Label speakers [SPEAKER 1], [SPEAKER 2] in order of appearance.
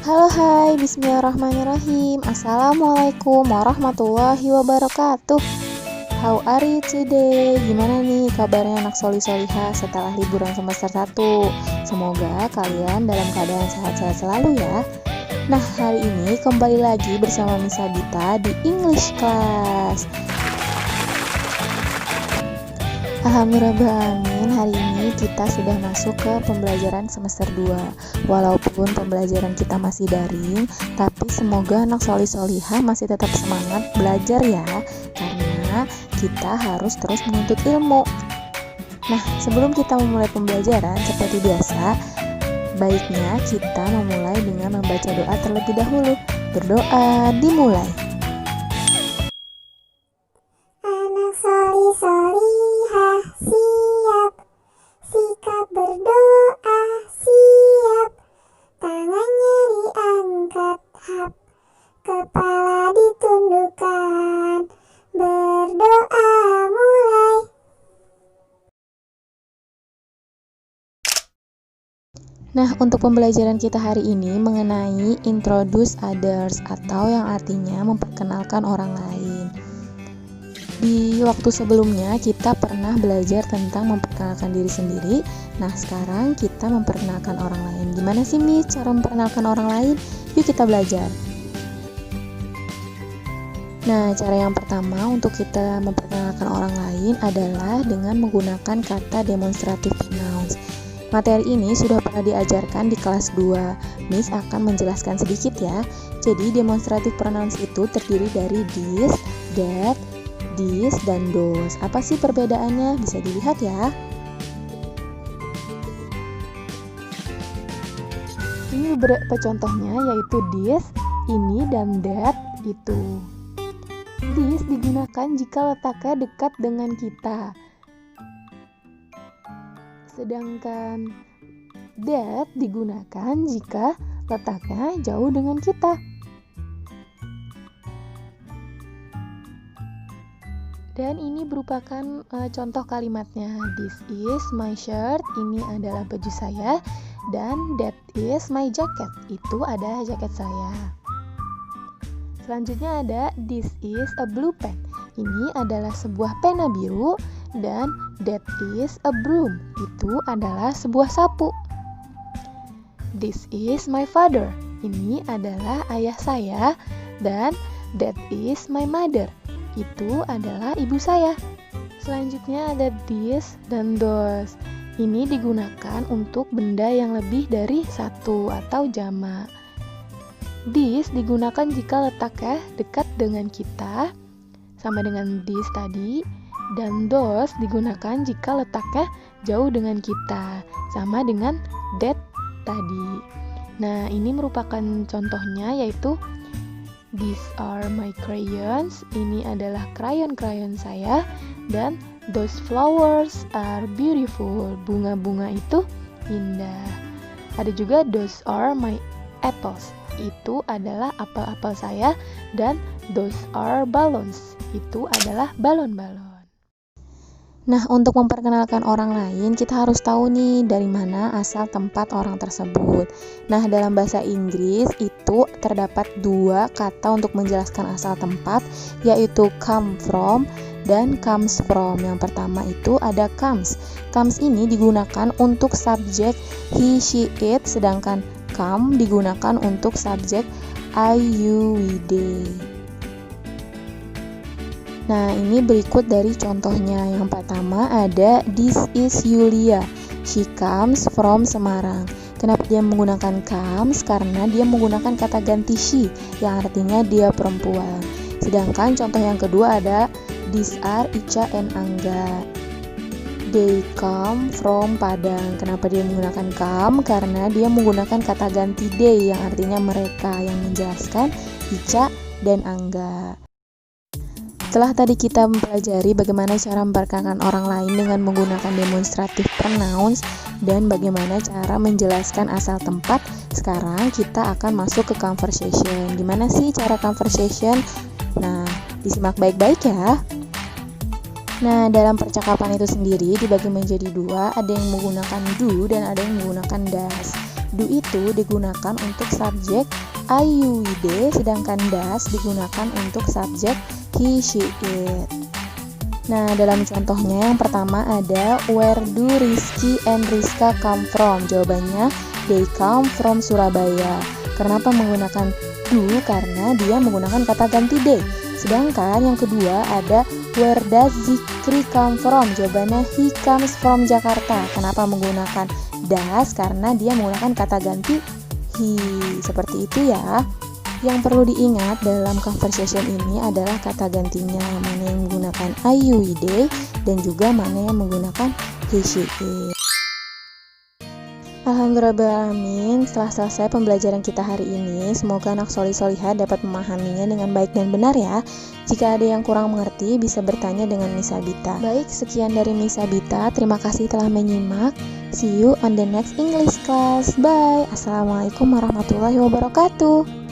[SPEAKER 1] Halo, hai, bismillahirrahmanirrahim. Assalamualaikum warahmatullahi wabarakatuh. How are you today? Gimana nih kabarnya anak soli solihah setelah liburan semester 1? Semoga kalian dalam keadaan sehat-sehat selalu ya. Nah, hari ini kembali lagi bersama Miss Sabita di English Class. Alhamdulillah, hari ini kita sudah masuk ke pembelajaran semester 2. Walaupun pembelajaran kita masih daring, tapi semoga anak soli-solihah masih tetap semangat belajar ya, karena kita harus terus menuntut ilmu. Nah, sebelum kita memulai pembelajaran, seperti biasa, baiknya kita memulai dengan membaca doa terlebih dahulu. Berdoa dimulai.
[SPEAKER 2] Anak soli-solihah siap, sikap berdoa siap, tangannya diangkat hap, kepala ditundukkan, berdoa mulai.
[SPEAKER 1] Nah, untuk pembelajaran kita hari ini mengenai introduce others atau yang artinya memperkenalkan orang lain. Di waktu sebelumnya kita pernah belajar tentang memperkenalkan diri sendiri. Nah, sekarang kita memperkenalkan orang lain. Gimana sih Miss cara memperkenalkan orang lain? Yuk kita belajar. Nah, cara yang pertama untuk kita memperkenalkan orang lain adalah dengan menggunakan kata demonstrative pronouns. Materi ini sudah pernah diajarkan di kelas 2. Miss akan menjelaskan sedikit ya. Jadi demonstrative pronouns itu terdiri dari this, that, this, dan those. Apa sih perbedaannya? Bisa dilihat ya. Ini beberapa contohnya yaitu this, ini, dan that, itu. This digunakan jika letaknya dekat dengan kita. Sedangkan that digunakan jika letaknya jauh dengan kita. Dan ini merupakan contoh kalimatnya. This is my shirt, ini adalah baju saya. Dan that is my jacket, itu adalah jaket saya. Selanjutnya ada this is a blue pen, ini adalah sebuah pena biru. Dan that is a broom, itu adalah sebuah sapu. This is my father, ini adalah ayah saya. Dan that is my mother, itu adalah ibu saya. Selanjutnya ada this dan those. Ini digunakan untuk benda yang lebih dari satu atau jamak. This digunakan jika letaknya dekat dengan kita, sama dengan this tadi. Dan those digunakan jika letaknya jauh dengan kita, sama dengan that tadi. Nah, ini merupakan contohnya yaitu these are my crayons, ini adalah krayon-krayon saya. Dan those flowers are beautiful, bunga-bunga itu indah. Ada juga those are my apples, itu adalah apel-apel saya. Dan those are balloons, itu adalah balon-balon. Nah, untuk memperkenalkan orang lain, kita harus tahu nih dari mana asal tempat orang tersebut. Nah, dalam bahasa Inggris itu terdapat dua kata untuk menjelaskan asal tempat, yaitu come from dan comes from. Yang pertama itu ada comes. Comes ini digunakan untuk subjek he, she, it, sedangkan come digunakan untuk subjek I, you, we, they. Nah, ini berikut dari contohnya. Yang pertama ada this is Yulia. She comes from Semarang. Kenapa dia menggunakan comes? Karena dia menggunakan kata ganti she, yang artinya dia perempuan. Sedangkan contoh yang kedua ada these are Ica and Angga. They come from Padang. Kenapa dia menggunakan come? Karena dia menggunakan kata ganti they, yang artinya mereka, yang menjelaskan Ica dan Angga. Setelah tadi kita mempelajari bagaimana cara memperkenalkan orang lain dengan menggunakan demonstrative pronouns dan bagaimana cara menjelaskan asal tempat, sekarang kita akan masuk ke conversation. Gimana sih cara conversation? Nah, disimak baik-baik ya. Nah, dalam percakapan itu sendiri dibagi menjadi dua, ada yang menggunakan do dan ada yang menggunakan does. Do itu digunakan untuk subjek I, you, we, they, sedangkan does digunakan untuk subjek he, she, it. Nah, dalam contohnya yang pertama ada where do Rizky and Rizka come from? Jawabannya they come from Surabaya. Kenapa menggunakan do? Karena dia menggunakan kata ganti they. Sedangkan yang kedua ada where does Zikri come from? Jawabannya he comes from Jakarta. Kenapa menggunakan does? Karena dia menggunakan kata ganti he. Seperti itu ya. Yang perlu diingat dalam conversation ini adalah kata gantinya, mana yang menggunakan I, you, we, they, dan juga mana yang menggunakan he, she, it. Alhamdulillahirrahmanirrahim, setelah selesai pembelajaran kita hari ini, semoga anak solih-solihah dapat memahaminya dengan baik dan benar ya. Jika ada yang kurang mengerti, bisa bertanya dengan Miss Sabita. Baik, sekian dari Miss Sabita. Terima kasih telah menyimak. See you on the next English class. Bye. Assalamualaikum warahmatullahi wabarakatuh.